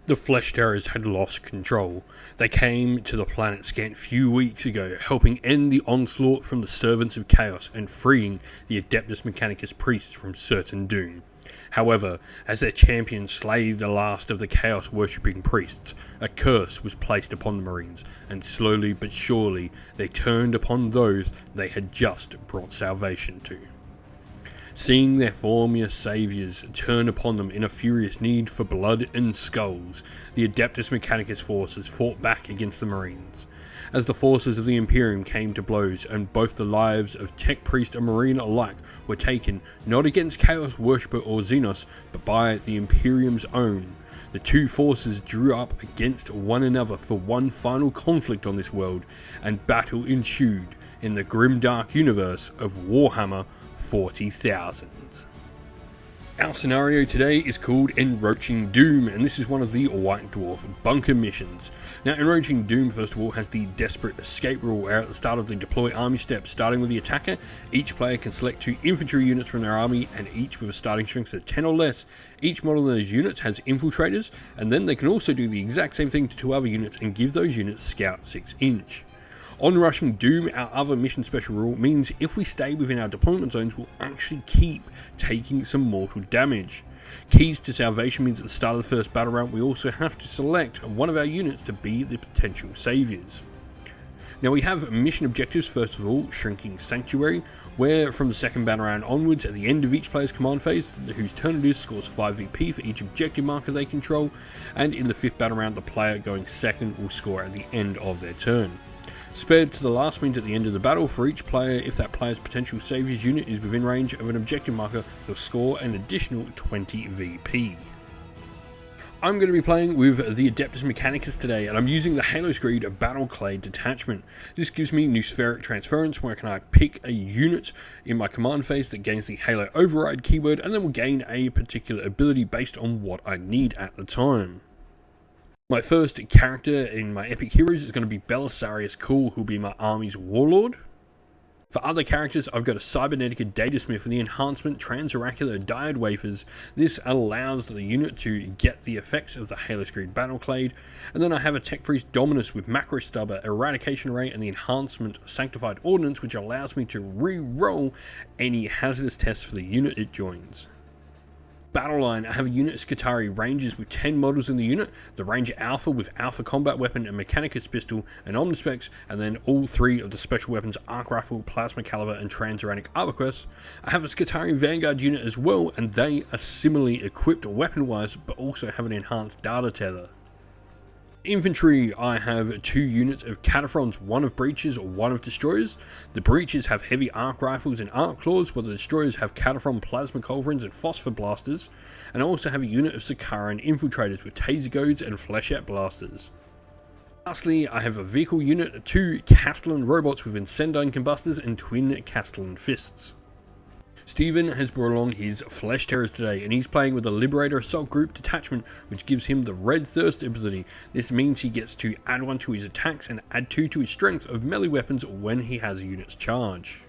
The Flesh Terrors had lost control. They came to the planet scant few weeks ago, helping end the onslaught from the Servants of Chaos and freeing the Adeptus Mechanicus priests from certain doom. However, as their champions slayed the last of the Chaos worshipping priests, a curse was placed upon the Marines, and slowly but surely they turned upon those they had just brought salvation to. Seeing their former saviours turn upon them in a furious need for blood and skulls, the Adeptus Mechanicus forces fought back against the Marines. As the forces of the Imperium came to blows, and both the lives of Tech Priest and Marine alike were taken not against Chaos Worshipper or Xenos, but by the Imperium's own, the two forces drew up against one another for one final conflict on this world, and battle ensued in the grimdark universe of Warhammer 40,000. Our scenario today is called Enroaching Doom, and this is one of the White Dwarf bunker missions. Now, Enroaching Doom, first of all, has the Desperate Escape rule, where at the start of the deploy army step, starting with the attacker, each player can select 2 infantry units from their army, and each with a starting strength of 10 or less. Each model of those units has infiltrators, and then they can also do the exact same thing to 2 other units and give those units Scout 6-inch. On Rushing Doom, our other mission special rule means if we stay within our deployment zones, we'll actually keep taking some mortal damage. Keys to salvation means at the start of the first battle round, we also have to select one of our units to be the potential saviours. Now we have mission objectives. First of all, Shrinking Sanctuary, where from the second battle round onwards, at the end of each player's command phase, whose turn it is scores 5 VP for each objective marker they control, and in the 5th battle round, the player going second will score at the end of their turn. Spared to the last means at the end of the battle, for each player, if that player's potential saviour's unit is within range of an objective marker, they'll score an additional 20 VP. I'm going to be playing with the Adeptus Mechanicus today, and I'm using the Halo Screed Battle Clade detachment. This gives me Nospheric Transference, where I can pick a unit in my command phase that gains the Halo Override keyword, and then will gain a particular ability based on what I need at the time. My first character in my Epic Heroes is going to be Belisarius Cool, who'll be my army's warlord. For other characters, I've got a Cybernetica Datasmith with the enhancement Transoracular Diode Wafers. This allows the unit to get the effects of the Halo Screed Battle Clade. And then I have a Tech Priest Dominus with Macro Stubber, Eradication Array, and the enhancement Sanctified Ordnance, which allows me to re-roll any hazardous tests for the unit it joins. Battle line, I have a unit of Skitarii Rangers with 10 models in the unit, the Ranger Alpha with Alpha Combat Weapon and Mechanicus Pistol and Omnispecs, and then all 3 of the special weapons Arc Rifle, Plasma Caliber and Transuranic Arborquest. I have a Skitarii Vanguard unit as well, and they are similarly equipped weapon-wise, but also have an enhanced data tether. Infantry, I have 2 units of Cataphrons, 1 of Breaches, 1 of Destroyers. The Breaches have heavy arc rifles and arc claws, while the Destroyers have Cataphron Plasma Culverins and Phosphor Blasters. And I also have a unit of Sakaran Infiltrators with Taser Goads and Fleshette Blasters. Lastly, I have a vehicle unit, 2 Castellan Robots with Incendine Combustors and Twin Castellan Fists. Stephen has brought along his Flesh Terrors today, and he's playing with the Liberator Assault Group detachment, which gives him the Red Thirst ability. This means he gets to add 1 to his attacks and add 2 to his strength of melee weapons when he has units charge.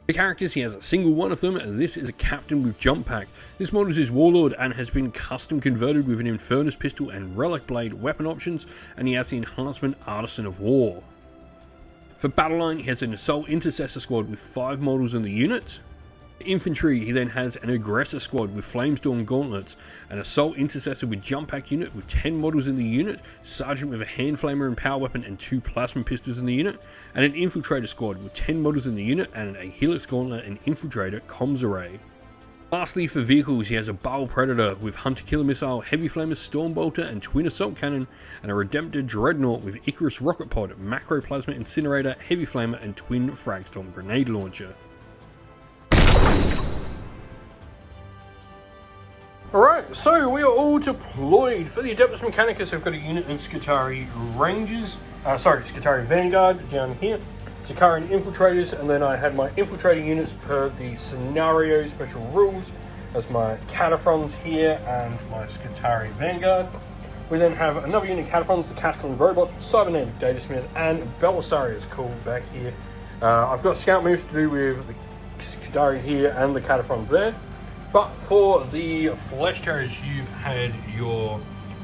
The characters, he has a single one of them, and this is a Captain with Jump Pack. This model is his Warlord and has been custom converted with an Infernus Pistol and Relic Blade weapon options, and he has the enhancement Artisan of War. For Battle Line, he has an Assault Intercessor squad with 5 models in the unit. Infantry, he then has an Aggressor squad with Flamestorm Gauntlets, an Assault Intercessor with Jump Pack unit with 10 models in the unit, Sergeant with a Hand Flamer and Power Weapon and 2 Plasma Pistols in the unit, and an Infiltrator squad with 10 models in the unit and a Helix Gauntlet and Infiltrator Comms Array. Lastly, for vehicles, he has a Baal Predator with Hunter Killer Missile, Heavy Flamer Stormbolter and Twin Assault Cannon, and a Redemptor Dreadnought with Icarus Rocket Pod, Macro Plasma Incinerator, Heavy Flamer and Twin Fragstorm Grenade Launcher. Alright, so we are all deployed. For the Adeptus Mechanicus, I've got a unit of Skitarii Skitarii Vanguard down here, Sakaran Infiltrators, and then I had my Infiltrator units per the scenario special rules as my Cataphrons here and my Skitarii Vanguard. We then have another unit of Cataphrons, the Castellan Robots, Cybernetic Datasmith, and Belisarius Cool back here. I've got scout moves to do with the Skitarii here and the Cataphrons there. But for the Flesh Terrors, you've had your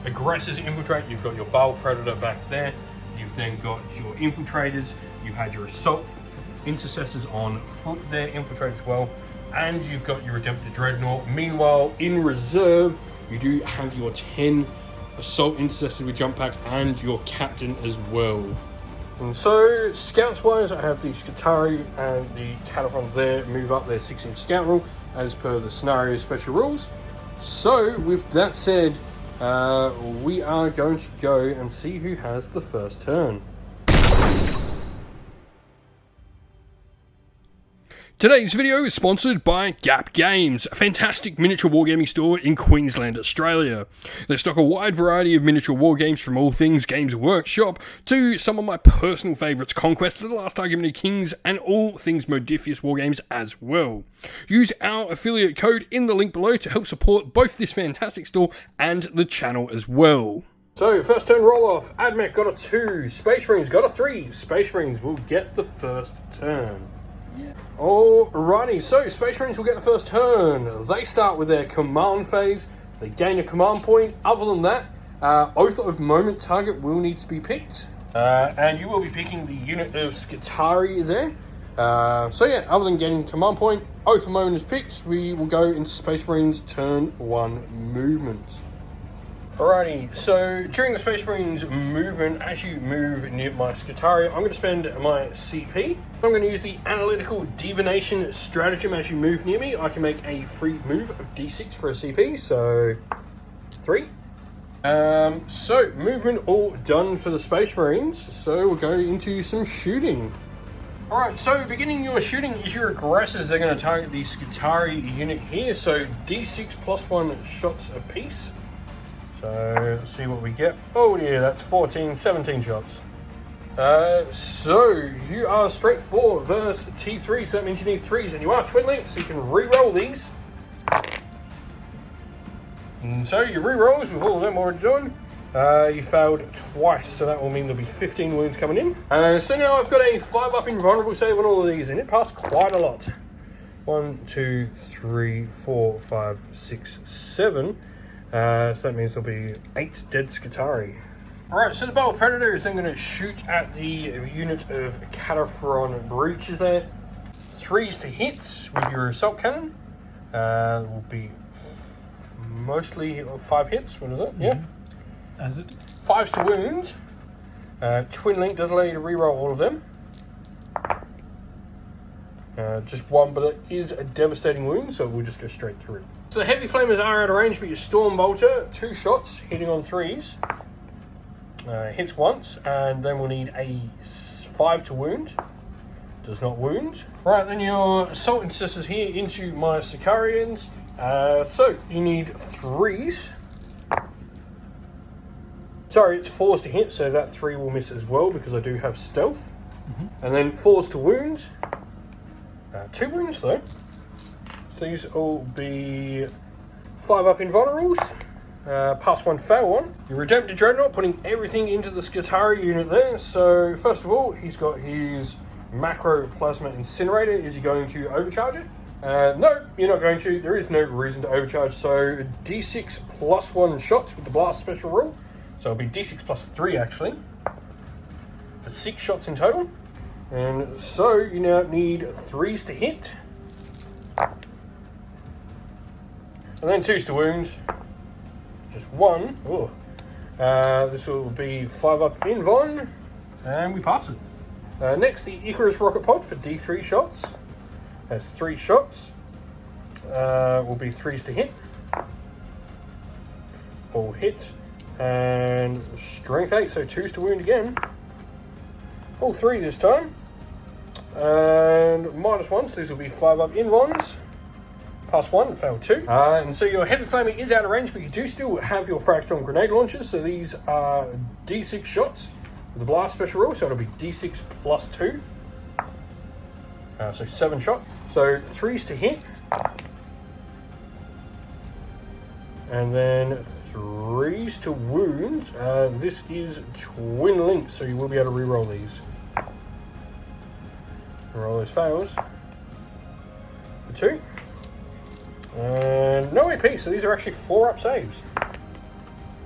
aggressors infiltrate, you've got your Bile Predator back there. You've then got your infiltrators. You've had your assault intercessors on foot there, infiltrate as well. And you've got your Adeptus Dreadnought. Meanwhile, in reserve, you do have your 10 assault intercessors with jump pack and your captain as well. And so, scouts wise, I have the Scutari and the Cataphrons there move up their 6-inch scout rule as per the scenario special rules. So, with that said, we are going to go and see who has the first turn. Today's video is sponsored by Gap Games, a fantastic miniature wargaming store in Queensland, Australia. They stock a wide variety of miniature wargames from all things Games Workshop to some of my personal favourites, Conquest, The Last Argument of Kings, and all things Modifius wargames as well. Use our affiliate code in the link below to help support both this fantastic store and the channel as well. So, first turn roll off. Admech got a 2, Space Marines got a 3. Space Marines will get the first turn. Yeah. Alrighty, so Space Marines will get the first turn. They start with their command phase. They gain a command point. Other than that, Oath of Moment target will need to be picked. And you will be picking the unit of Scutari there. So yeah, other than getting command point, Oath of Moment is picked. We will go into Space Marines turn 1 movement. Alrighty, so during the Space Marines movement, as you move near my Scutari, I'm going to spend my CP. I'm going to use the Analytical Divination Stratagem. As you move near me, I can make a free move of D6 for a CP, so 3. So, movement all done for the Space Marines, so we'll go into some shooting. Alright, so beginning your shooting is your aggressors. They're going to target the Scutari unit here, so D6 plus 1 shots apiece. So, let's see what we get. Oh yeah, that's 14, 17 shots. So, you are straight 4 versus T3, so that means you need 3s, and you are twin links, so you can re-roll these. And so, your re-rolls, with all of them already done, you failed twice, so that will mean there'll be 15 wounds coming in. So now I've got a 5-up invulnerable save on all of these, and it passed quite a lot. 1, 2, 3, 4, 5, 6, 7. So that means there'll be 8 dead Scutari. Alright, so the Bile Predator is then going to shoot at the unit of Cataphron breaches there. 3s to hit with your assault cannon. Will be mostly 5 hits. What is it? Yeah. As it? 5s to wound. Twin Link does allow you to reroll all of them. Just 1, but it is a devastating wound, so we'll just go straight through. So the Heavy Flamers are out of range, but your Storm Bolter, 2 shots, hitting on 3s. Hits once, and then we'll need a 5 to wound. Does not wound. Right, then your Assault Intercessors here into my Sicarians. So you need 3s. Sorry, it's 4s to hit, so that 3 will miss as well because I do have stealth. And then 4s to wound. 2 wounds though. So these will be 5-up invulnerables. Pass 1, fail 1. Your Adeptus Dreadnought, putting everything into the Scutari unit there. So first of all, he's got his Macro Plasma Incinerator. Is he going to overcharge it? No, you're not going to. There is no reason to overcharge. So D6 plus 1 shots with the Blast special rule. So it'll be D6 plus 3 actually. For 6 shots in total. And so you now need 3s to hit. And then 2s to wound. Just 1. Oh. This will be 5-up invuln. And we pass it. Next, the Icarus Rocket Pod for D3 shots. That's 3 shots. Will be 3s to hit. All hit. And strength 8, so 2s to wound again. All 3 this time. And minus 1, so these will be 5-up invulns. Pass 1, fail 2. And so your Heavy Flamer is out of range, but you do still have your Fragstone grenade launchers. So these are D6 shots with the Blast special rule, so it'll be D6 plus 2. So 7 shots. So 3s to hit. And then 3s to wound. This is twin linked, so you will be able to reroll these. Roll those fails. For 2. And no AP, so these are actually 4-up saves.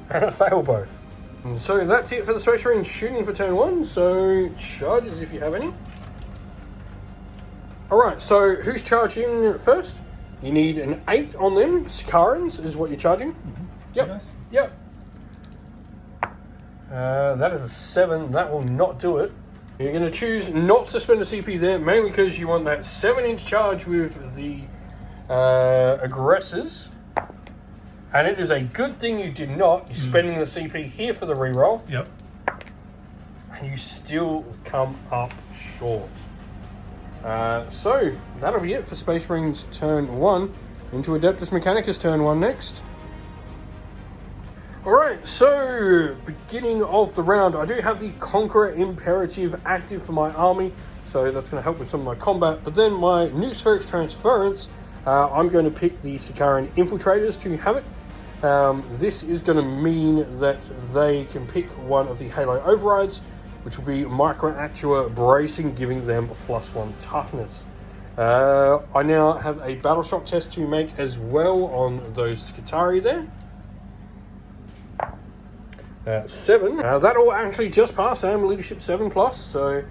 and a fail both. And so that's it for the Space Marine shooting for turn 1, so charges if you have any. Alright, so who's charging first? You need an 8 on them. Sicarans is what you're charging. Yep. Nice. Yep. That is a 7. That will not do it. You're going to choose not to spend a CP there, mainly because you want that 7-inch charge with the aggressors. And it is a good thing you did not. You're spending the CP here for the reroll. Yep. And you still come up short. So that'll be it for Space Marines turn 1. Into Adeptus Mechanicus turn 1 next. Alright, so beginning of the round, I do have the Conqueror Imperative active for my army, so that's going to help with some of my combat. But then my new Spheric Transference, I'm going to pick the Sicaran Infiltrators to have it. This is going to mean that they can pick one of the Halo Overrides, which will be Micro Actua Bracing, giving them a +1 toughness. I now have a Battle Shock test to make as well on those Skitarii there. 7. That'll actually just pass. I am Leadership 7+, so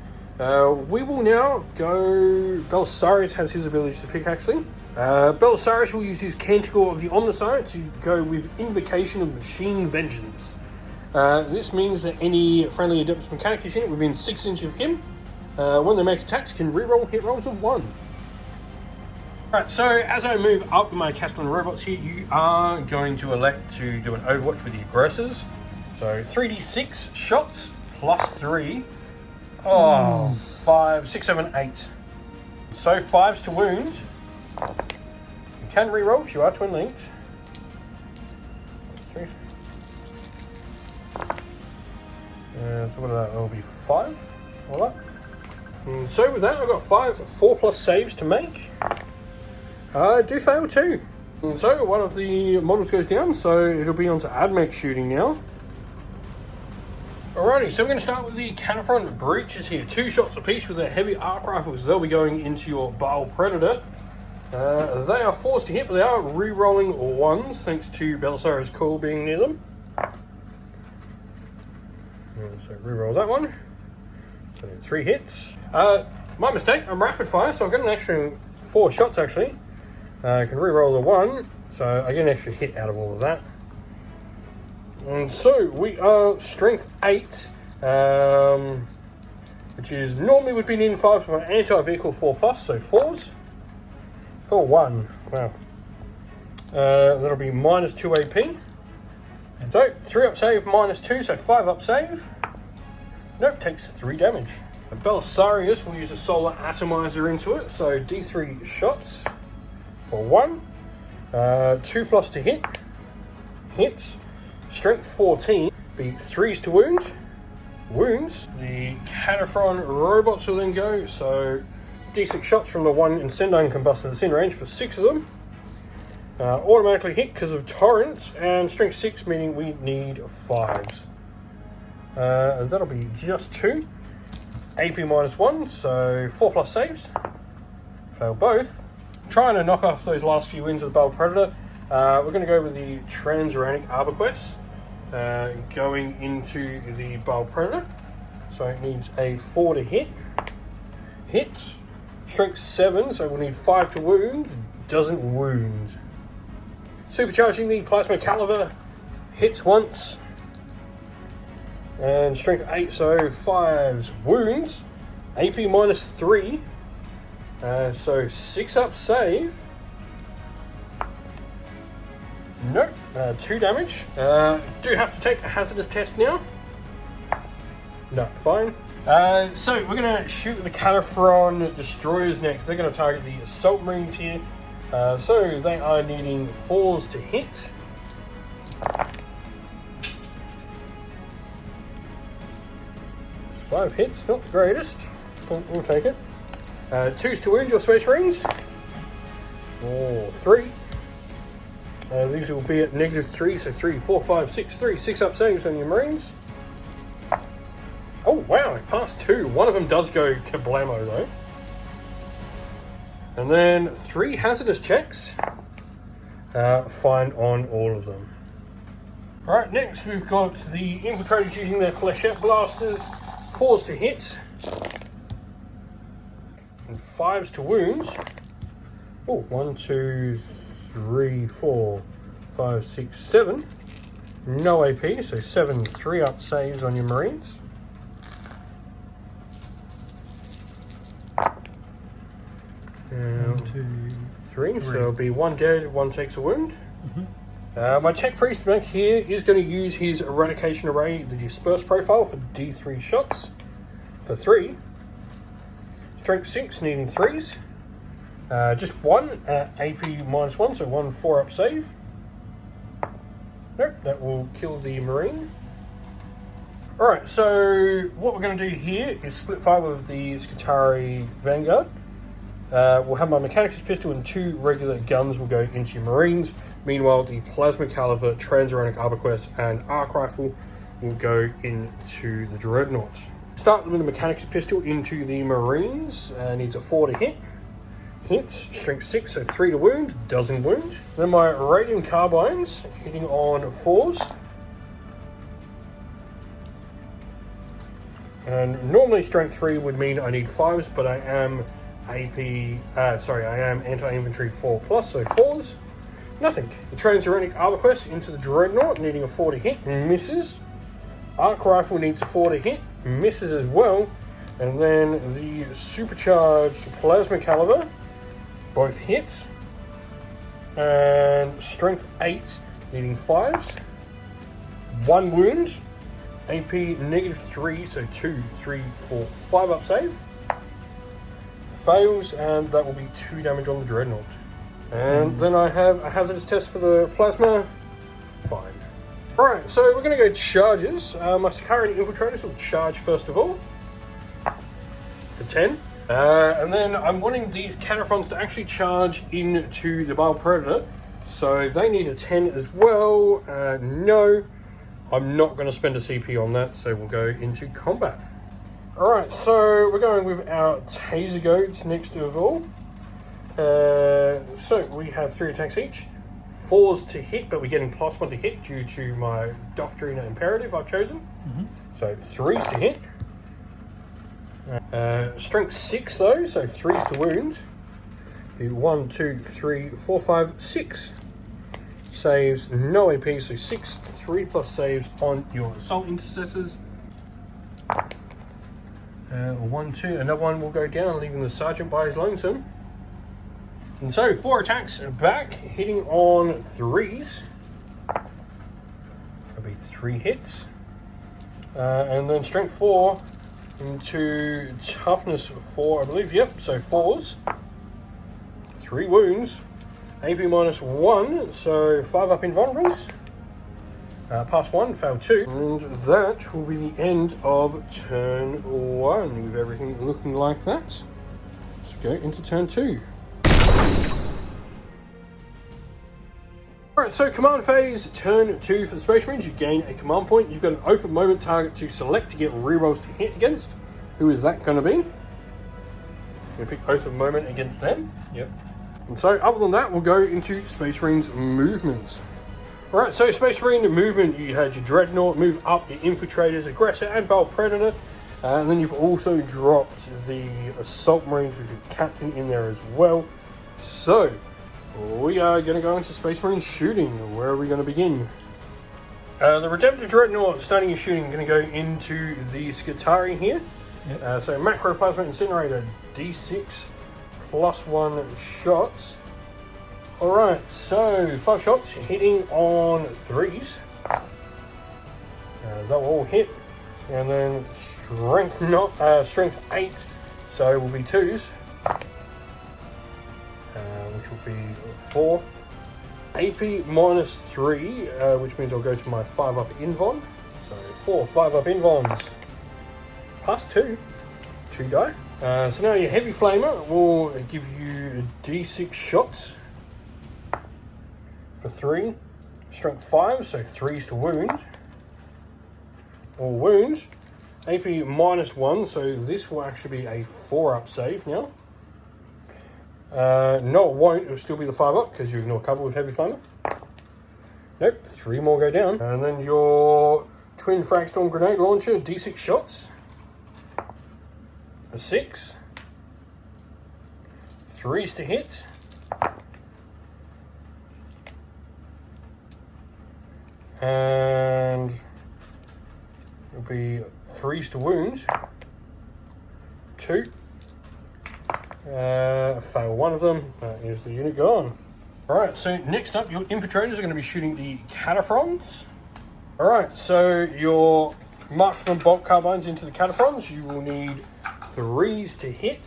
we will now go... Belisarius has his abilities to pick, actually. Belisarius will use his Canticle of the Omniscient to go with Invocation of Machine Vengeance. This means that any friendly Adeptus Mechanicus unit within 6 inches of him, when they make attacks, can reroll hit rolls of 1. Alright, so as I move up my Castellan robots here, you are going to elect to do an Overwatch with the aggressors. So 3d6 shots plus 3. Oh, 5, 6, 7, 8. So 5s to wound. You can reroll if you are twin linked. 3. So what that? That'll be 5. All that. And so with that, I've got 4+ saves to make. I do fail too. And so one of the models goes down, so it'll be on to Admech shooting now. Alrighty, so we're going to start with the Canifront Breaches here. 2 shots apiece with their heavy arc rifles. They'll be going into your Baal Predator. They are forced to hit, but they are re-rolling 1s, thanks to Belisarius' Call being near them. So re-roll that one. So 3 hits. My mistake, I'm rapid fire, so I've got an extra 4 shots actually. I can re-roll the 1, so I get an extra hit out of all of that. And so we are strength 8, which is normally would be needing 5 for my anti-vehicle 4+, so 4s. For 1, wow. That'll be -2 AP. So 3 up save -2, so 5 up save. Nope, takes 3 damage. Belisarius will use a solar atomizer into it, so D3 shots for 1. 2+ to hit. Hits. Strength 14, be 3s to wound. Wounds. The Canifron robots will then go, so D6 shots from the 1 Incendiary Combustor that's in range for 6 of them. Automatically hit because of torrents, and strength 6, meaning we need 5s. And that'll be just 2. AP -1, so 4+ saves. Fail both. Trying to knock off those last few wins of the Baal Predator. We're going to go with the Transuranic Arborquest, going into the Baal Predator. So it needs a 4 to hit. Hits. Strength 7, so we'll need 5 to wound. Doesn't wound. Supercharging the Plasma Caliber. Hits once. And strength 8, so 5s. Wounds. AP -3. So 6 up save. Nope, 2 damage. Do have to take a hazardous test now. No, fine. So we're going to shoot the Canifron Destroyers next. They're going to target the Assault Marines here. So they are needing 4s to hit. It's 5 hits, not the greatest. We'll take it. 2s to wound your Space Marines. Or 3. These will be at -3, so 3, 4, 5, 6, 3. 6 up saves on your Marines. Oh wow, it passed 2. One of them does go kablamo though. And then 3 hazardous checks. Fine on all of them. Alright, next we've got the infiltrators using their flechette blasters, 4s to hit, and 5s to wound. Oh, 1, 2, 3, 4, 5, 6, 7. No AP, so 7 3-up saves on your Marines. And 1, 2, 3. So it'll be 1 dead, 1 takes a wound. My Tech Priest back here is going to use his Eradication Array, the Disperse profile, for D3 shots. For 3. Strength 6, needing 3s. Just 1 AP -1, so 1 4-up save. Nope, that will kill the Marine. Alright, so what we're going to do here is split fire with the Skitarii Vanguard. We'll have my Mechanicus pistol and 2 regular guns will go into your Marines. Meanwhile, the Plasma Caliber, Transuranic Arbalest, and Arc Rifle will go into the Dreadnoughts. Start with the Mechanicus pistol into the Marines. Needs a 4 to hit. Hits, strength 6, so 3 to wound, doesn't wound. Then my Radium Carbines, hitting on 4s. And normally strength 3 would mean I need 5s, but I am I am anti-infantry 4+, so 4s. Nothing. The Transuranic Arbalest into the Dreadnought, needing a 4 to hit, misses. Arc Rifle needs a 4 to hit, misses as well. And then the Supercharged Plasma Caliber, both hits. And strength 8, needing 5s. 1 wound. AP -3, so 2, 3, 4, 5-up save. Fails, and that will be 2 damage on the Dreadnought. And then I have a hazardous test for the Plasma. Fine. Alright, so we're going to go charges. My Skitarii Infiltrators will charge first of all. For 10. And then I'm wanting these Cataphrons to actually charge into the Bile Predator. So they need a 10 as well. No, I'm not going to spend a CP on that, so we'll go into combat. Alright, so we're going with our Taser Goats next of all. So we have 3 attacks each. 4s to hit, but we're getting +1 to hit due to my Doctrina Imperative I've chosen. So 3s to hit. Strength 6 though, so 3s to wound. Do 1, 2, 3, 4, 5, 6. Saves, no AP, so 6 3+ saves on your Assault Intercessors. 1, 2, another one will go down, leaving the Sergeant by his lonesome. And so 4 attacks back, hitting on 3s. That'll be 3 hits. And then strength 4 into toughness 4, I believe. Yep, so 4s. 3 wounds. AP -1, so 5-up invulnerables. Pass 1, fail 2. And that will be the end of turn 1, with everything looking like that. Let's go into turn 2. Alright, so command phase, turn 2 for the Space Marines. You gain a command point. You've got an Oath of Moment target to select to get rerolls to hit against. Who is that going to be? You're going to pick Oath of Moment against them. Yep. And so other than that, we'll go into Space Marines movements. Alright, so Space Marine movement, you had your Dreadnought, move up, your Infiltrators, Aggressor, and Bile Predator. And then you've also dropped the Assault Marines with your Captain in there as well. So, we are going to go into Space Marine shooting. Where are we going to begin? The Redemptor Dreadnought, starting your shooting, going to go into the Skitarii here. Yep. So Macroplasma Incinerator, D6 +1 shots. Alright, so 5 shots, hitting on 3s. That will all hit. And then strength 8, so will be 2s. Which will be 4. AP -3, which means I'll go to my 5-up invuln. So 4 5-up invulns. +2. 2 die. So now your Heavy Flamer will give you D6 shots. For 3. Strength 5, so 3s to wound. Or wound. AP -1, so this will actually be a 4-up save now. No, it won't. It'll still be the 5-up because you ignore cover with Heavy Flamer. Nope, 3 more go down. And then your twin Fragstorm grenade launcher, D6 shots. For 6. 3s to hit. And it'll be 3s to wound. 2. Fail one of them. That is the unit gone. Alright, so next up, your infiltrators are going to be shooting the cataphrons. Alright, so your marksman bolt carbines into the cataphrons. You will need 3s to hit.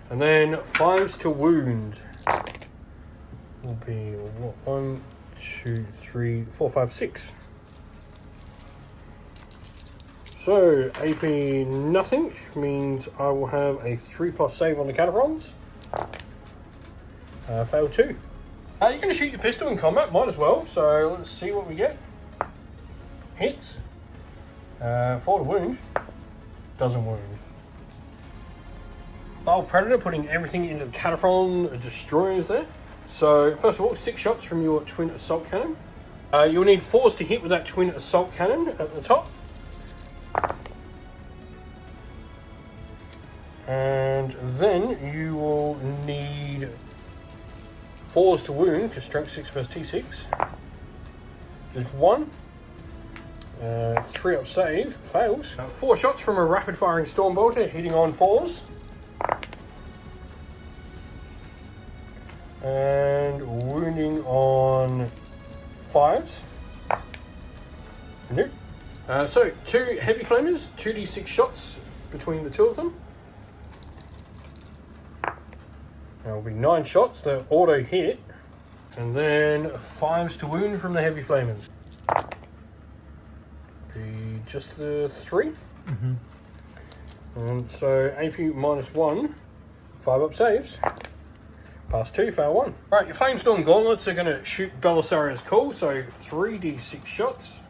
And then 5s to wound. Will be 1, 2, 3, 4, 5, 6. So, AP nothing means I will have a 3+ save on the cataphrons. Failed 2. You're going to shoot your pistol in combat, might as well. So, let's see what we get. Hits. 4 to wound. Doesn't wound. Bile Predator putting everything into the Cataphron destroyers there. So, first of all, 6 shots from your twin assault cannon. You'll need 4s to hit with that twin assault cannon at the top. And then you will need 4s to wound, because strength 6 versus T6. Just 1. 3 up save, fails. 4 shots from a rapid firing Stormbolter, hitting on 4s. And wounding on 5s. Nope. So, 2 heavy flamers, 2d6 shots between the 2 of them. There will be 9 shots that auto hit, and then 5s to wound from the heavy flamers. Be just the 3. And so AP -1, 5 up saves. Pass 2, fail 1. Right, your Flamestorm Gauntlets are going to shoot Belisarius Call, so 3d6 shots.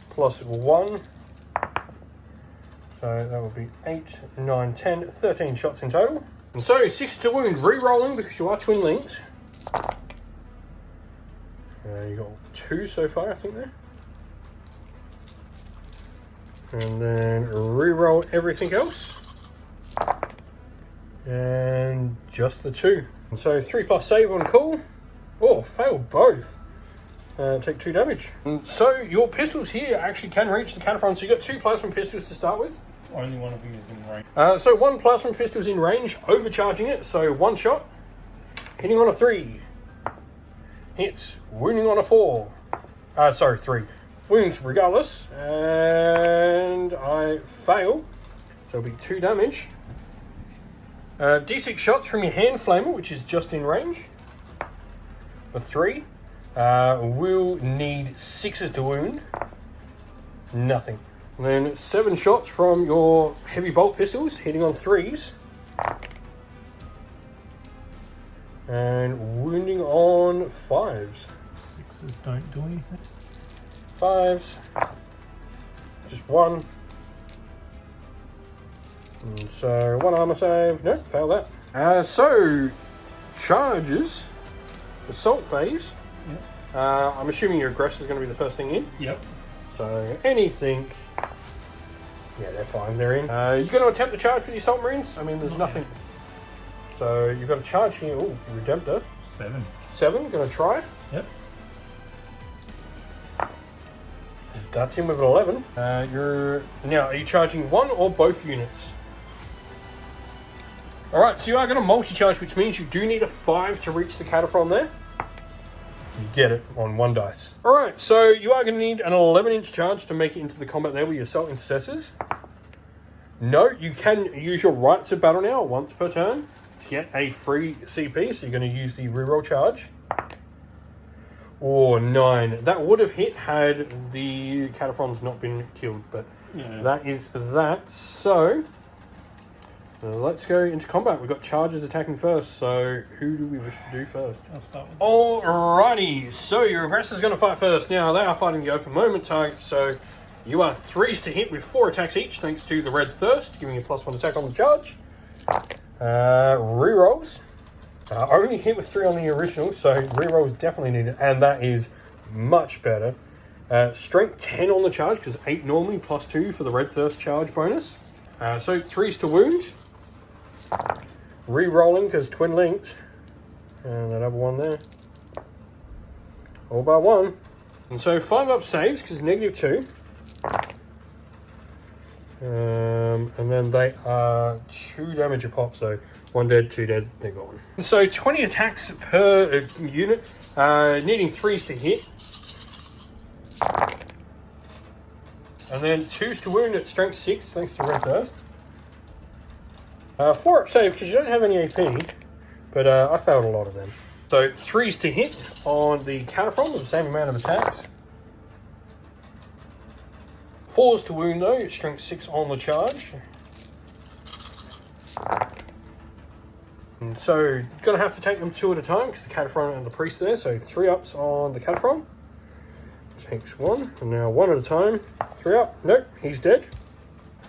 Plus 1. So that will be 8, 9, 10, 13 shots in total. And so 6 to wound, re-rolling because you are twin linked. You got 2 so far, I think there. And then re-roll everything else. And just the 2. And so 3+ save on call. Oh, failed both. Take 2 damage. And so your pistols here actually can reach the Cataphron. So you got 2 plasma pistols to start with. Only one of them is in range. So 1 plasma pistol is in range, overcharging it. So 1 shot, hitting on a 3. Hits, wounding on a 4. 3. Wounds regardless. And I fail. So it'll be 2 damage. D6 shots from your hand flamer, which is just in range. For 3. Will need 6s to wound. Nothing. And then 7 shots from your heavy bolt pistols, hitting on 3s. And wounding on 5s. 6s don't do anything. 5s. Just 1. And so 1 armor save. Nope, fail that. So, charges. Assault phase. Yep. I'm assuming your aggressor is going to be the first thing in. Yep. So, anything. Yeah, they're fine, they're in. You're going to attempt the charge for the Assault Marines? I mean, there's nothing. So, you've got a charge here. Oh, Redemptor. 7. 7, going to try. Yep. That's in with an 11. Now, are you charging 1 or both units? Alright, so you are going to multi-charge, which means you do need a 5 to reach the Cataphron there. You get it on 1 dice. Alright, so you are going to need an 11-inch charge to make it into the combat there with your Assault Intercessors. No, you can use your Rites of Battle now once per turn to get a free CP, so you're going to use the reroll charge. Or 9. That would have hit had the Cataphrons not been killed, but yeah. That is that. So, let's go into combat. We've got chargers attacking first, so who do we wish to do first? I'll start with... Alrighty, so your aggressor's going to fight first. Now, they are fighting the open moment target, so you are 3s to hit with 4 attacks each, thanks to the Red Thirst, giving you +1 attack on the charge. Rerolls. Only hit with 3 on the original, so reroll is definitely needed, and that is much better. Strength 10 on the charge, because 8 normally, plus 2 for the Red Thirst charge bonus. So 3s to wound. Re-rolling, because twin linked. And that other one there. All by 1. And so 5 up saves, because -2. And then they are 2 damage a pop, so 1 dead, 2 dead, they're gone. So 20 attacks per unit, needing 3s to hit. And then 2s to wound at strength 6, thanks to Red Thirst. 4 up save, because you don't have any AP, but I failed a lot of them. So 3s to hit on the Cataphrone with the same amount of attacks. 4s to wound though, strength 6 on the charge. And so, gonna have to take them 2 at a time because the Cataphrone and the Priest there. So 3 ups on the Cataphrone. Takes 1, and now 1 at a time. 3 up, nope, he's dead.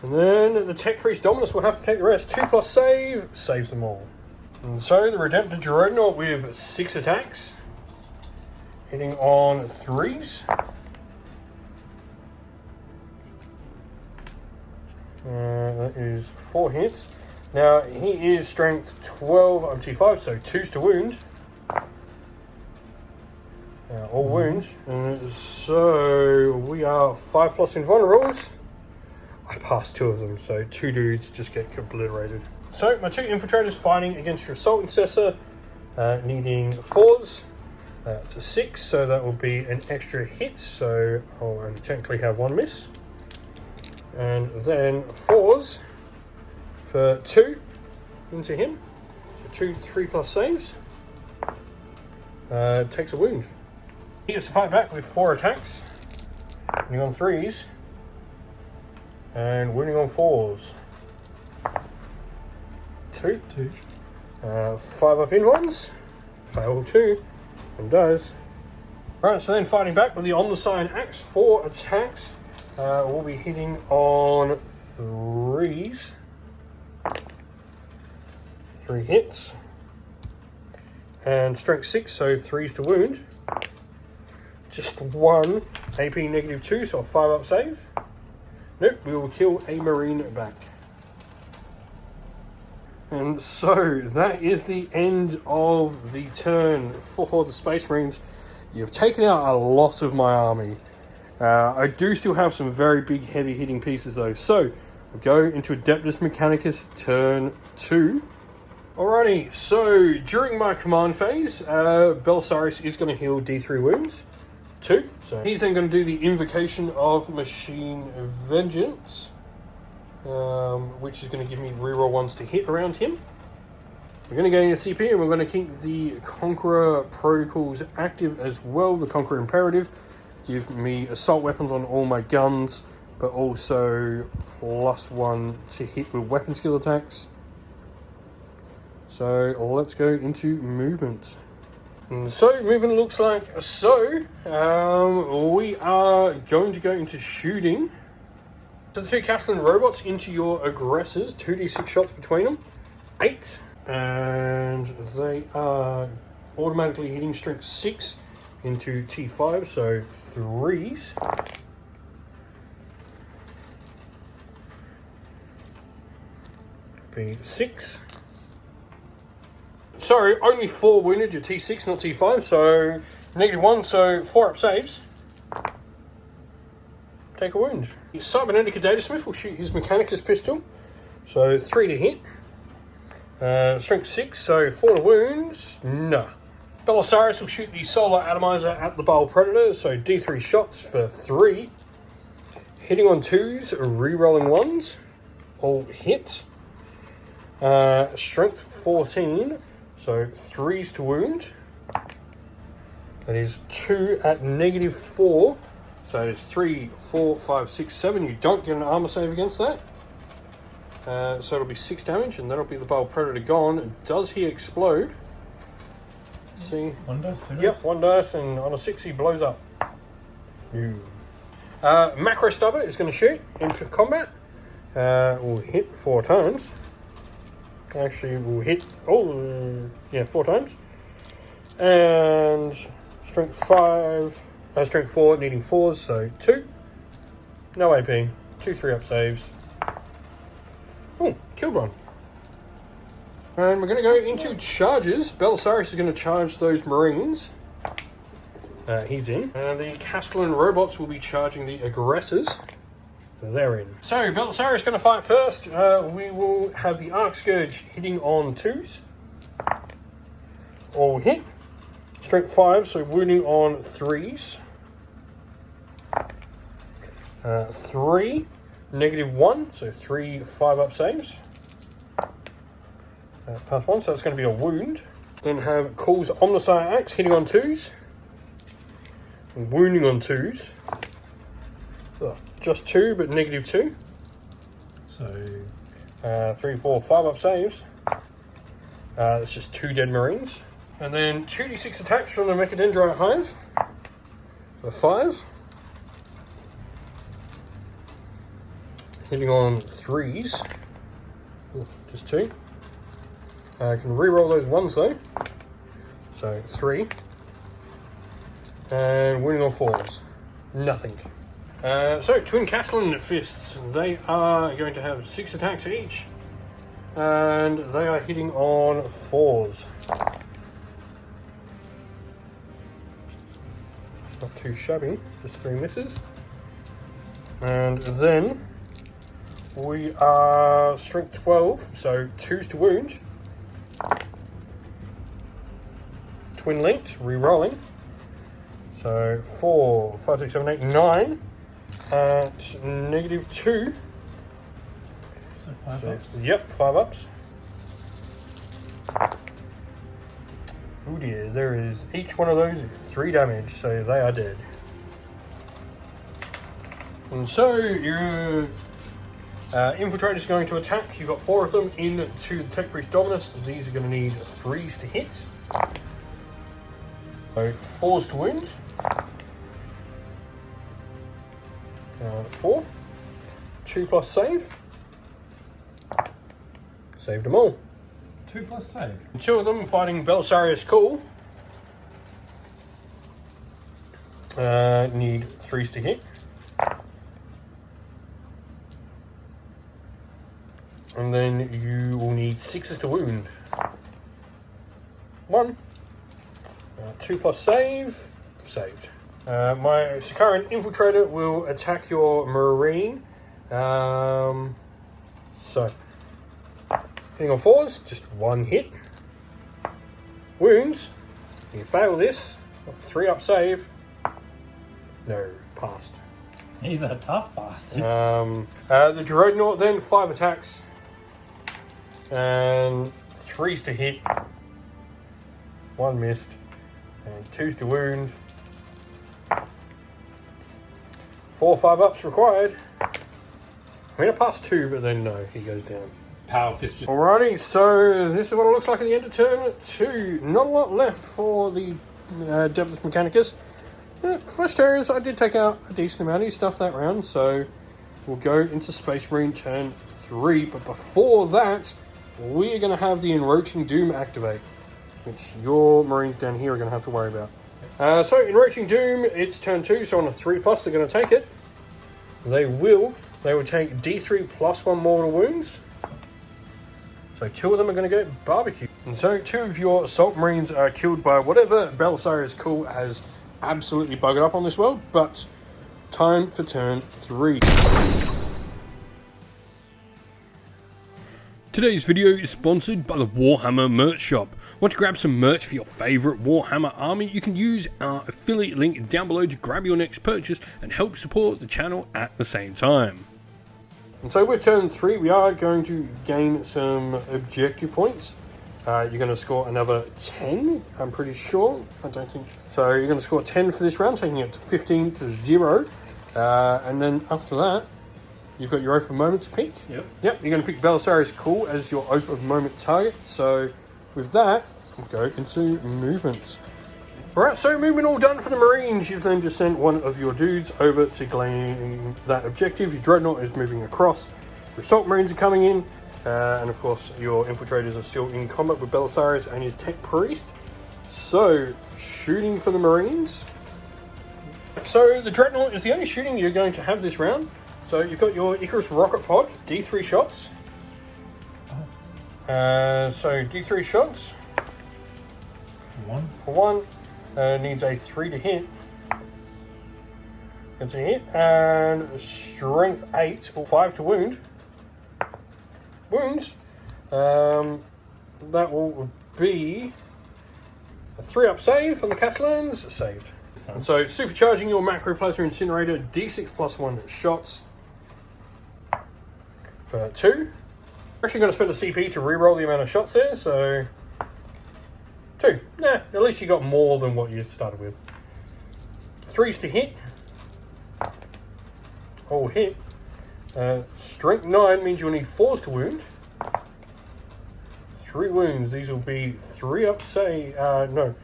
And then the Tech Priest Dominus will have to take the rest. 2 plus save, saves them all. And so the Redemptor Dreadnought with 6 attacks. Hitting on 3s. That is 4 hits. Now, he is strength 12 up to 5, so 2s to wound. All wounds. And so we are 5 plus invulnerables. I passed 2 of them, so 2 dudes just get obliterated. So my 2 infiltrators fighting against your Assault Incessor, needing 4s. It's a 6, so that will be an extra hit, so I'll only technically have 1 miss. And then 4s for 2 into him. So 3 plus saves. Takes a wound. He gets to fight back with 4 attacks. Wounding on 3s. And wounding on 4s. 2. 5 up in ones. Fail 2. And does. Alright, so then fighting back with the on the side axe. 4 attacks. We'll be hitting on 3s. 3 hits. And strength 6, so 3s to wound. Just 1 AP -2, so a 5 up save. Nope, we will kill a Marine back. And so that is the end of the turn for the Space Marines. You've taken out a lot of my army. I do still have some very big heavy hitting pieces though. So we'll go into Adeptus Mechanicus turn 2. Alrighty, so during my command phase, Belisarius is going to heal D3 wounds. 2. So he's then going to do the Invocation of Machine Vengeance, which is going to give me reroll 1s to hit around him. We're going to go into CP and we're going to keep the Conqueror protocols active as well. The Conqueror Imperative give me assault weapons on all my guns, but also +1 to hit with weapon skill attacks. So let's go into movement. And so movement looks like so. We are going to go into shooting. So the 2 Castellan robots into your aggressors, 2d6 shots between them, 8. And they are automatically hitting strength 6 into T5, so 3s. Be 6. So only 4 wounded, your T6, not T5, so -1, so 4 up saves. Take a wound. Cybernetic Data Smith will shoot his Mechanicus pistol, so 3 to hit. Strength 6, so 4 to wounds. No. Belisarius will shoot the Solar Atomizer at the Bile Predator, so D3 shots for 3. Hitting on 2s, re-rolling 1s. All hit. Strength 14, so 3s to wound. That is 2 at -4. So it's 3, 4, 5, 6, 7. You don't get an armor save against that. So it'll be 6 damage, and that'll be the Bile Predator gone. Does he explode? Let's see. 1 dice, 2 dice? Yep, 1 dice, and on a 6 he blows up. Macro Stubber is going to shoot into combat. Will hit 4 times. Actually, we'll hit, 4 times. And strength 5, strength 4, needing 4s, so 2. No AP, 2 3-up saves. Oh, killed one. And we're going to go into charges. Belisarius is going to charge those Marines. He's in. And the Castellan robots will be charging the aggressors. They're in. So Belisarius is going to fight first. We will have the Arc Scourge hitting on 2s. All hit. Strength 5, so wounding on 3s. 3, -1, so 3 5-up saves. +1, so it's going to be a wound. Then have Cool's Omnissiah Axe hitting on 2s. And wounding on 2s. Oh, just 2, but -2. So 3, 4, 5-up saves. That's just 2 dead Marines. And then 2d6 attacks from the Mechadendrite Hive. For 5. Hitting on 3s. Ooh, just 2. I can re-roll those 1s though. So 3. And wounding on 4s. Nothing. So Twin Castellan Fists. They are going to have 6 attacks each. And they are hitting on 4s. It's not too shabby. Just 3 misses. And then we are strength 12, so 2s to wound. Twin linked, re-rolling. So 4, 5, 6, 7, 8, 9 at -2. So 5 ups? Yep, 5 ups. Oh dear, there is each one of those is 3 damage, so they are dead. And so your infiltrator is going to attack. You've got 4 of them into the Tech Priest Dominus. These are going to need 3s to hit. So 4s to wound. 4. 2 plus save. Saved them all. 2 plus save. 2 of them fighting Belisarius Cool. Need 3s to hit. And then you will need 6s to wound. 1. 2 plus save. Saved. My Sakaran Infiltrator will attack your Marine. So, hitting on 4s, just 1 hit. Wounds. You fail this. 3-up save. No, passed. He's a tough bastard. The Dreadnought then, 5 attacks. And 3s to hit. 1 missed. And 2s to wound. 4 5-ups required. I mean, I passed 2, but then no, he goes down. Power fist just... Alrighty, so this is what it looks like at the end of turn 2. Not a lot left for the Adeptus Mechanicus. First areas, I did take out a decent amount of stuff that round, so we'll go into Space Marine turn 3. But before that, we are going to have the Enroaching Doom activate, which your Marines down here are going to have to worry about. So, Enroaching Doom, it's turn 2, so on a 3+, they're going to take it. They will take D3 plus 1 mortal wounds. So 2 of them are going to go barbecue. And so 2 of your Assault Marines are killed by whatever Belisarius Cool has absolutely buggered up on this world, but time for turn 3. Today's video is sponsored by the Warhammer merch shop. Want to grab some merch for your favourite Warhammer army? You can use our affiliate link down below to grab your next purchase and help support the channel at the same time. And so with turn 3, we are going to gain some objective points. You're going to score another 10, I'm pretty sure. I don't think so. You're going to score 10 for this round, taking it to 15 to 0. And then after that, you've got your Oath of Moment to pick. Yep, you're going to pick Belisarius Cool as your Oath of Moment target. So with that, we'll go into movements. Alright, so movement all done for the Marines. You've then just sent one of your dudes over to claim that objective. Your Dreadnought is moving across. Your Assault Marines are coming in. And of course, your infiltrators are still in combat with Belisarius and his tech priest. So, shooting for the Marines. So, the Dreadnought is the only shooting you're going to have this round. So, you've got your Icarus rocket pod, D3 shots. So, D3 shots. For one. Needs a 3 to hit. Gets a hit. And strength 8, or 5 to wound. Wounds. That will be a 3-up save from the Castellans. Saved. And so, supercharging your Macroplasma Incinerator, D6 plus 1 shots for 2. We're actually going to spend a CP to reroll the amount of shots there, so 2. Nah, at least you got more than what you started with. 3s to hit. All hit. Strength 9 means you'll need 4s to wound. 3 wounds. These will be 3-up save. No,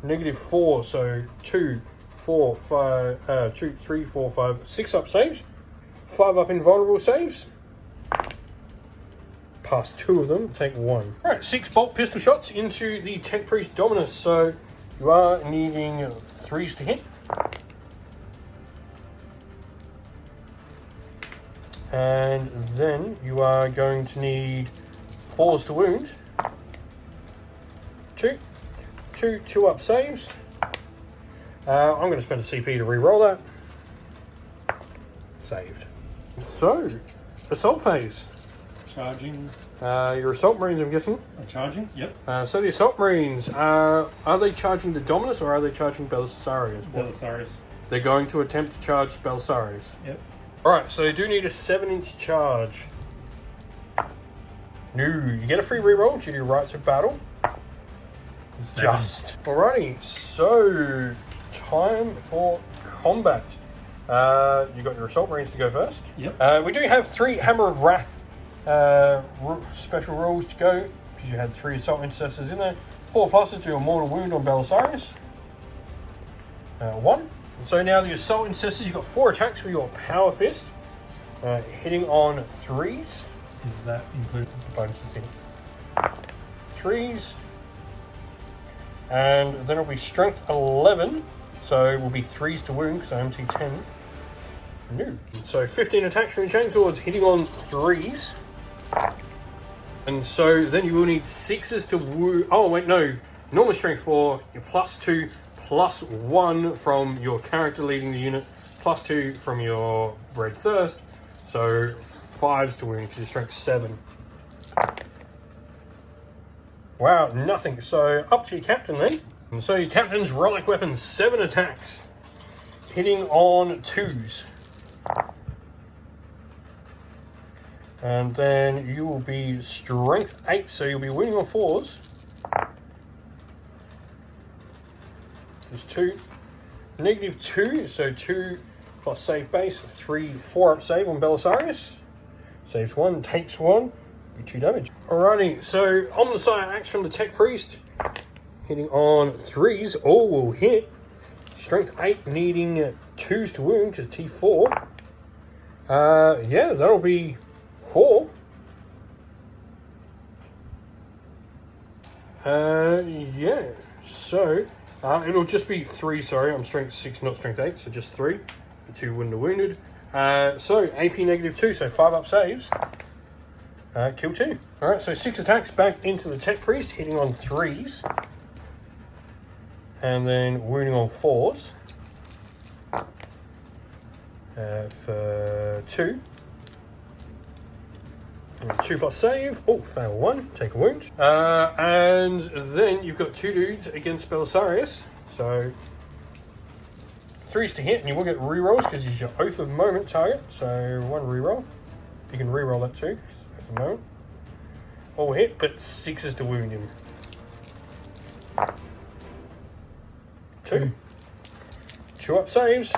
-4. So 2, 4, 5, 2, 3, 4, 5, 6-up saves. 5-up invulnerable saves. Pass 2 of them, take 1. Alright, 6 bolt pistol shots into the Tech Priest Dominus. So you are needing 3s to hit. And then you are going to need 4s to wound. 2 2-up saves. I'm going to spend a CP to re-roll that. Saved. So, assault phase. Charging. Your assault marines, I'm guessing. Charging, yep. So the assault marines, are they charging the Dominus or are they charging Belisarius? Belisarius. They're going to attempt to charge Belisarius. Yep. Alright, so they do need a 7-inch charge. No, you get a free reroll due to your rights of battle. Just. Alrighty, so time for combat. You got your assault marines to go first. Yep. We do have 3 Hammer of Wrath special rules to go because you had 3 assault intercessors in there. 4 pluses to your mortal wound on Belisarius. 1. So now the assault intercessors, you've got 4 attacks with your power fist, hitting on 3s. Is that included? Bonuses in 3s. And then it'll be strength 11, so it will be 3s to wound because I'm MT10. No. So 15 attacks from your chainswords hitting on 3s. And so then you will need 6s to wound. Oh, wait, no. Normal strength 4, your +2, +1 from your character leading the unit, +2 from your Red Thirst. So 5s to wound because your strength 7. Wow, nothing. So up to your captain then. And so your captain's relic weapon, 7 attacks, hitting on 2s. And then you will be strength 8, so you'll be winning on 4s. There's 2. -2, so 2 plus save base, 3 4-up save on Belisarius. Saves 1, takes 1. 2 damage. Alrighty, so on the side axe from the Tech Priest, hitting on 3s, all will hit. Strength 8, needing 2s to wound because T4. Yeah, that'll be 4. Yeah, so it'll just be 3. Sorry, I'm strength 6, not strength 8, so just 3. The 2 wouldn't have wounded. So AP -2, so 5-up saves. Kill 2. Alright, so 6 attacks back into the Tech Priest, hitting on 3s. And then wounding on 4s. For 2. And 2 plus save. Oh, fail 1. Take a wound. And then you've got 2 dudes against Belisarius. So 3s to hit, and you will get rerolls because he's your Oath of Moment target. So 1 reroll. You can reroll that too. At the moment, all hit, but 6s to wound him. 2. 2-up saves.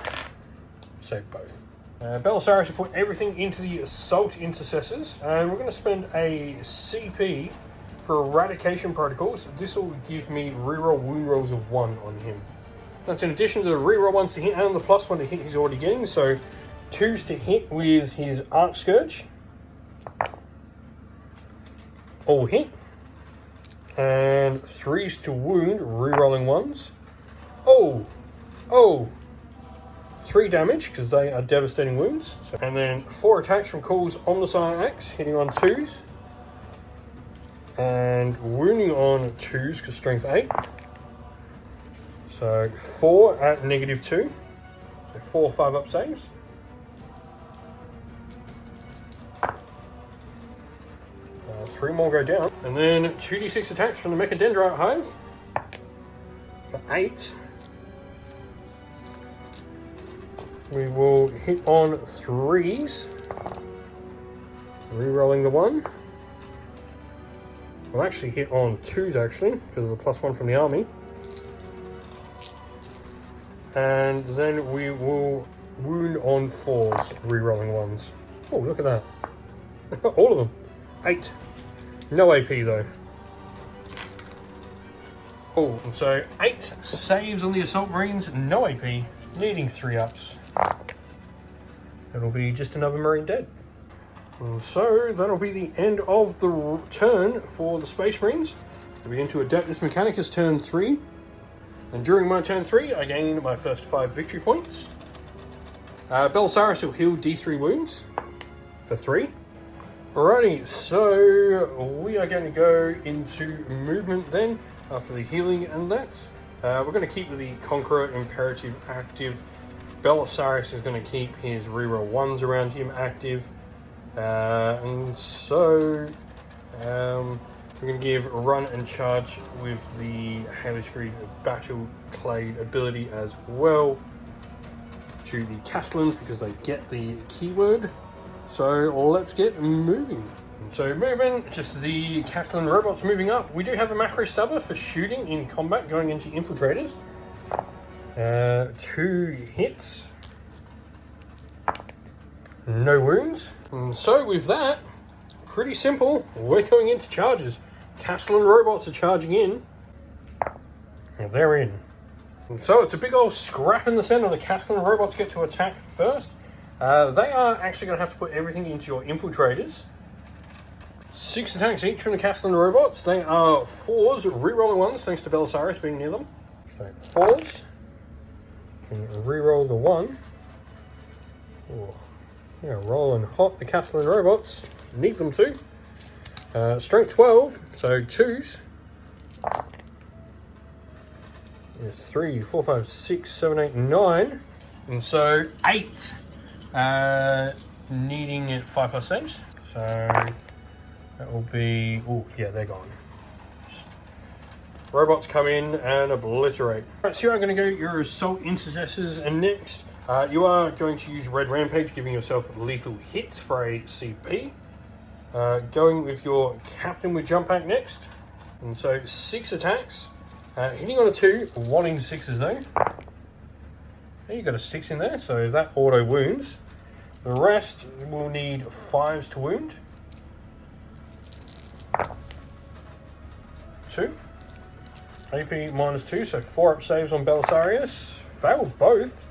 Save both. Belisarius will put everything into the assault intercessors, and we're going to spend a CP for eradication protocols. This will give me reroll wound rolls of 1 on him. That's in addition to the reroll ones to hit and the +1 to hit he's already getting. So 2s to hit with his Arc Scourge. all hit. And 3s to wound, re-rolling 1s. Oh! 3 damage, because they are devastating wounds. And then 4 attacks from Cool's Omnissiah Axe, hitting on 2s. And wounding on 2s, because strength 8. So 4 at -2. So 4 5-up saves. Three more go down. And then 2d6 attacks from the Mechadendrite Hive. For 8. We will hit on 3s. Re-rolling the 1. We'll actually hit on 2s actually, because of the +1 from the army. And then we will wound on 4s, re-rolling 1s. Oh, look at that. All of them. 8. No AP though. Oh, so 8 saves on the Assault Marines, no AP, needing 3-ups. It'll be just another Marine dead. And so that'll be the end of the turn for the Space Marines. We'll be into Adeptus Mechanicus turn 3. And during my turn 3, I gain my first 5 victory points. Belisarius will heal D3 wounds for 3. Alrighty, so we are going to go into movement then, after the healing and that. We're going to keep the Conqueror Imperative active. Belisarius is going to keep his reroll 1s around him active. And so we're going to give Run and Charge with the Halo Screed Battle Clade ability as well to the Castellans, because they get the keyword. So let's get moving. So movement, just the Castellan robots moving up. We do have a macro stubber for shooting in combat going into infiltrators. 2 hits. No wounds. And so with that, pretty simple. We're going into charges. Castellan robots are charging in. And they're in. And so it's a big old scrap in the center. The Castellan robots get to attack first. They are actually going to have to put everything into your infiltrators. 6 attacks each from the Castellan robots. They are 4s, re-rolling 1s, thanks to Belisarius being near them. So 4s. Can re-roll the 1. Oh, yeah, rolling hot, the Castellan robots. Need them to. Strength 12, so 2s. There's 3, 4, 5, 6, 7, 8, 9. And so 8. Needing 5+ saves, so that will be, oh yeah, they're gone. Robots come in and obliterate. Alright, so you are going to go your Assault Intercessors, and next you are going to use Red Rampage, giving yourself lethal hits for a CP. Going with your Captain with Jump Pack next, and so 6 attacks, hitting on a 2, wanting 6s though. You got a 6 in there, so that auto wounds. The rest will need 5s to wound. 2. AP -2, so 4-up saves on Belisarius. Failed both.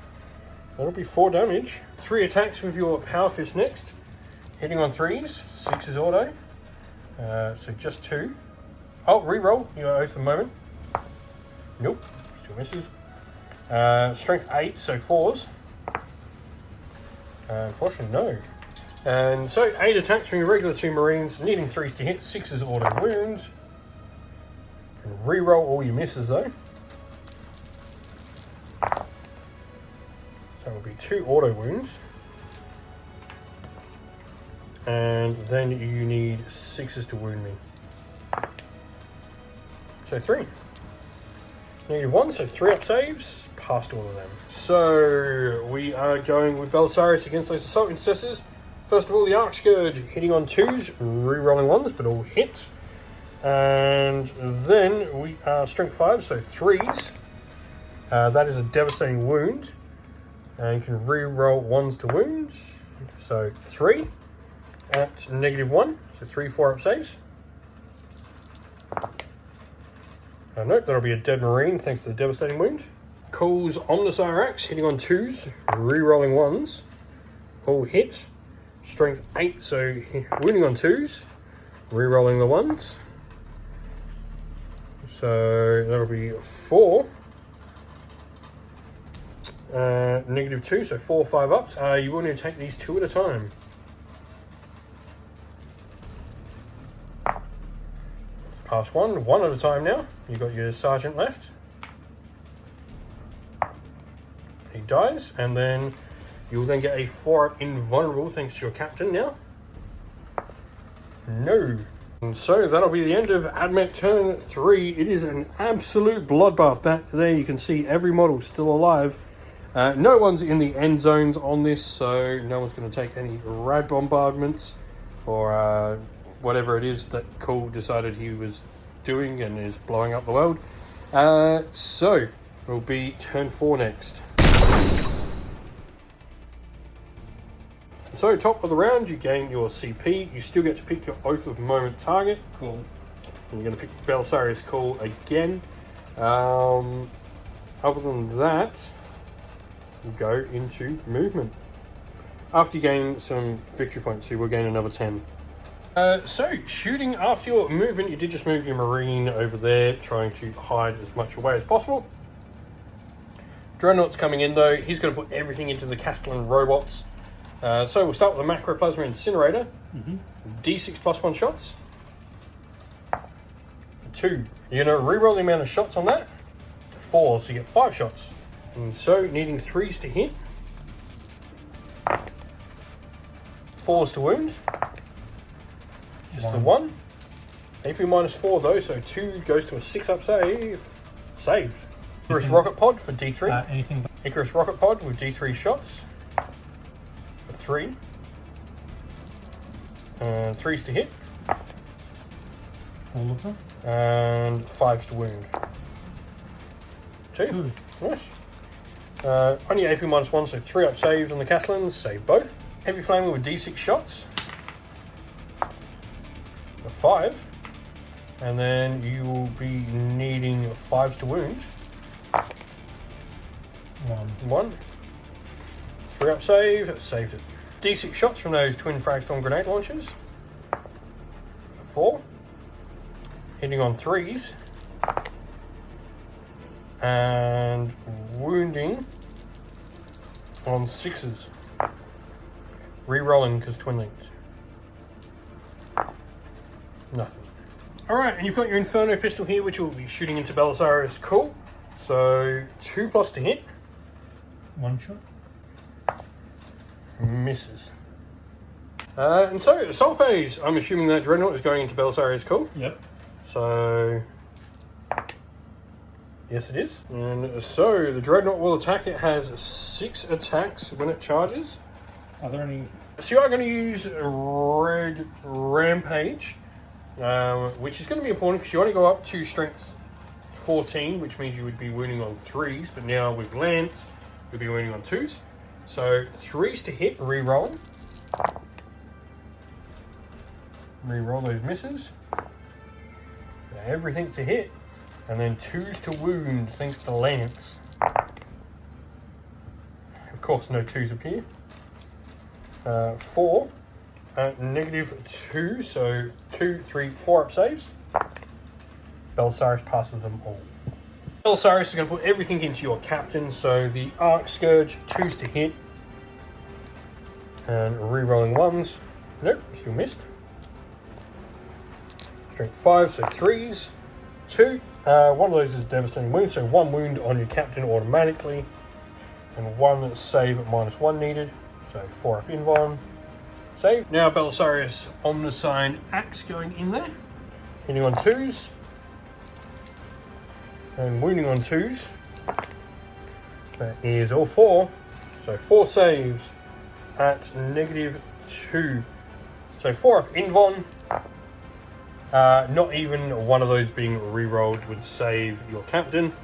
That'll be 4 damage. 3 attacks with your Power Fist next. Hitting on 3s. 6 is auto. So just 2. Oh, reroll. You got Oath of Moment. Nope. Still misses. Strength 8, so 4s. Unfortunately, no. And so 8 attacks from your regular 2 Marines, needing 3s to hit, 6s auto wounds. And reroll all your misses though. So it will be 2 auto wounds. And then you need 6s to wound me. So 3. Needed 1, so 3-up saves. Passed all of them. So we are going with Belisarius against those Assault Intercessors. First of all, the Arc Scourge hitting on 2s, re-rolling 1s, but all hit. And then we are Strength 5, so 3s. That is a devastating wound. And you can re-roll 1s to wounds. So 3 at -1, so 3 4-up saves. Nope, that'll be a dead Marine thanks to the devastating wound. Cool's Omnissiah Axe hitting on 2s, re-rolling 1s. All hit. Strength 8, so wounding on 2s. Re-rolling the ones. So that'll be 4. -2, so 4 or 5 ups. You will need to take these 2 at a time. Pass 1 at a time now. You've got your sergeant left. He dies, and then you'll then get a 4-up invulnerable thanks to your captain now. No. And so that'll be the end of AdMech turn 3. It is an absolute bloodbath. There you can see every model still alive. No one's in the end zones on this, so no one's going to take any rad bombardments or whatever it is that Cole decided he was doing and is blowing up the world. So it'll be turn 4 next. So top of the round, you gain your CP. You still get to pick your Oath of Moment target. Cool. And you're going to pick Belisarius Call again. Other than that, you go into movement. After you gain some victory points, you will gain another 10. So shooting after your movement, you did just move your Marine over there, trying to hide as much away as possible. Dreadnought's coming in though. He's going to put everything into the Castellan robots. So we'll start with the Macroplasma Incinerator. D6 +1 shots. 2. You're going to reroll the amount of shots on that. 4, so you get 5 shots. And so needing 3s to hit. 4s to wound. Just the 1. AP -4 though, so 2 goes to a 6-up save. Saved. Icarus Rocket Pod for D3. Anything but Icarus Rocket Pod with D3 shots. 3. 3s to hit. all of them? And 5s to wound. 2. Nice. Only AP -1, so 3-up saves on the Castellans. Save both. Heavy Flamer with D6 shots. 5. And then you will be needing 5s to wound. 1. 3-up save. Saved it. D6 shots from those twin Fragstorm grenade launchers. 4. Hitting on 3s. And wounding on 6s. Re-rolling because twin linked. Nothing. Alright, and you've got your Inferno pistol here, which will be shooting into Belisarius. Cool. So 2+ to hit. 1 shot. Misses. And so, assault phase. I'm assuming that Dreadnought is going into Belisarius. Cool. Yep. So, yes it is. And so, the Dreadnought will attack. It has 6 attacks when it charges. Are there any... So you are going to use Red Rampage, which is going to be important because you only go up to strength 14, which means you would be wounding on 3s, but now with Lance, you'll be wounding on 2s. So 3s to hit, re-roll. Re-roll those misses. Everything to hit. And then 2s to wound, thanks to Lance. Of course, no 2s appear. 4 at -2, so 2, 3, 4-up saves. Belisarius passes them all. Belisarius is going to put everything into your captain, so the Arc Scourge, 2s to hit. And re-rolling 1s. Nope, still missed. Strength 5, so 3s. 2. One of those is devastating wound, so 1 wound on your captain automatically. And 1 save at -1 needed. So 4-up invuln. Save. Now Belisarius on the sign axe going in there. Hitting on 2s. And wounding on 2s. That is all 4. So 4 saves at -2. So 4-up invuln. Not even one of those being re-rolled would save your captain.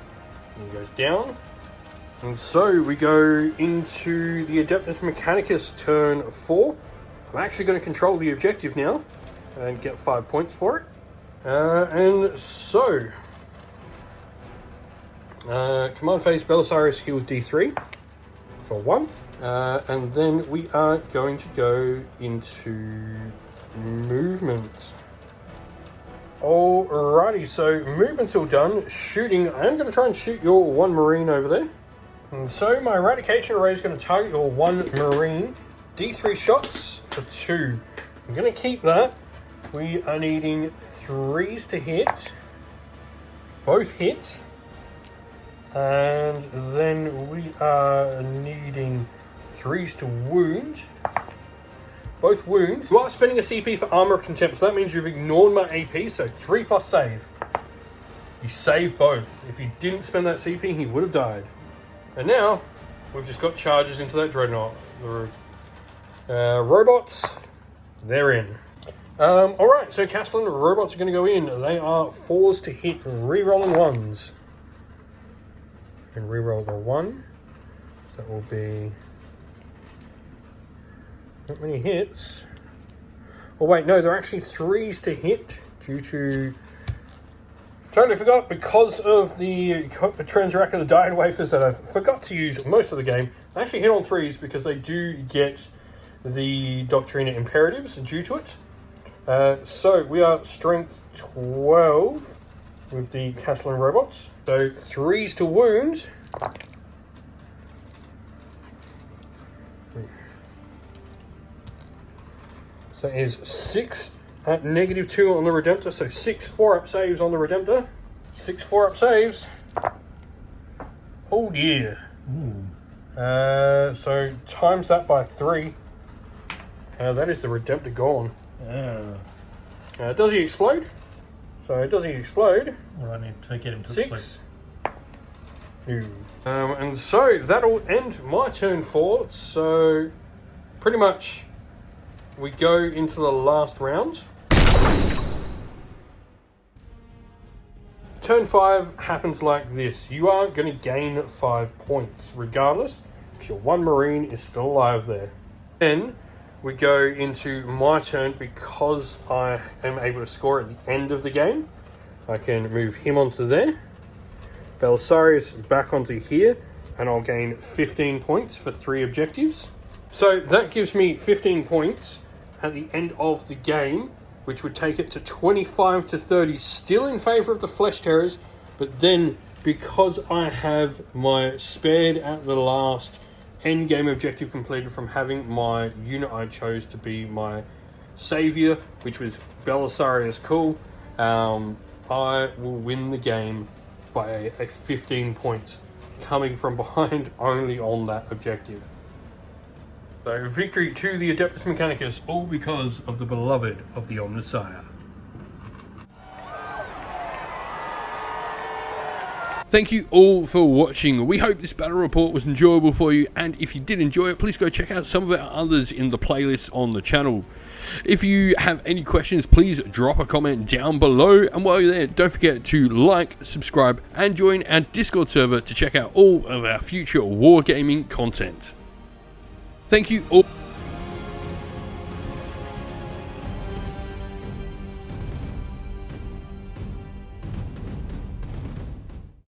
He goes down. And so we go into the Adeptus Mechanicus turn 4. I'm actually going to control the objective now and get 5 points for it. And so, command phase Belisarius heals D3 for 1. And then we are going to go into movement. Alrighty, so movement's all done. Shooting, I am going to try and shoot your one Marine over there. And so my eradication array is going to target your one Marine. D3 shots for 2. I'm going to keep that. We are needing 3s to hit. Both hit. And then we are needing 3s to wound. Both wounds. You are spending a CP for Armor of Contempt, so that means you've ignored my AP, so 3 plus save. You save both. If you didn't spend that CP, he would have died. And now, we've just got charges into that Dreadnought. The robots, they're in. Alright, so Castellan, robots are going to go in. They are 4s to hit, re-rolling 1s. And re-roll the 1. So that will be... not many hits. Oh wait, no, they're actually 3s to hit due to... totally forgot, because of the Transrack and the Dying Wafers that I forgot to use most of the game. I actually hit on 3s because they do get the Doctrina Imperatives due to it. So we are strength 12 with the Castellan robots. So 3s to wound. So that is 6 at -2 on the Redemptor. So 6 4-up saves on the Redemptor. 6 4-up saves. Oh dear. So times that by 3. That is the Redemptor gone. Does he explode? So does he explode? Well, I need to get him to 6. And so that'll end my turn 4. So pretty much we go into the last round. Turn 5 happens like this. You are going to gain 5 points regardless, because your one Marine is still alive there. Then we go into my turn. Because I am able to score at the end of the game, I can move him onto there. Belisarius back onto here, and I'll gain 15 points for 3 objectives. So that gives me 15 points at the end of the game, which would take it to 25 to 30, still in favour of the Flesh Terrors. But then, because I have my spared at the last end game objective completed from having my unit I chose to be my saviour, which was Belisarius Cool, I will win the game by a 15 points, coming from behind only on that objective. So victory to the Adeptus Mechanicus, all because of the beloved of the Omnissiah. Thank you all for watching. We hope this battle report was enjoyable for you, and if you did enjoy it, please go check out some of our others in the playlist on the channel. If you have any questions, please drop a comment down below, and while you're there, don't forget to like, subscribe, and join our Discord server to check out all of our future wargaming content. Thank you all.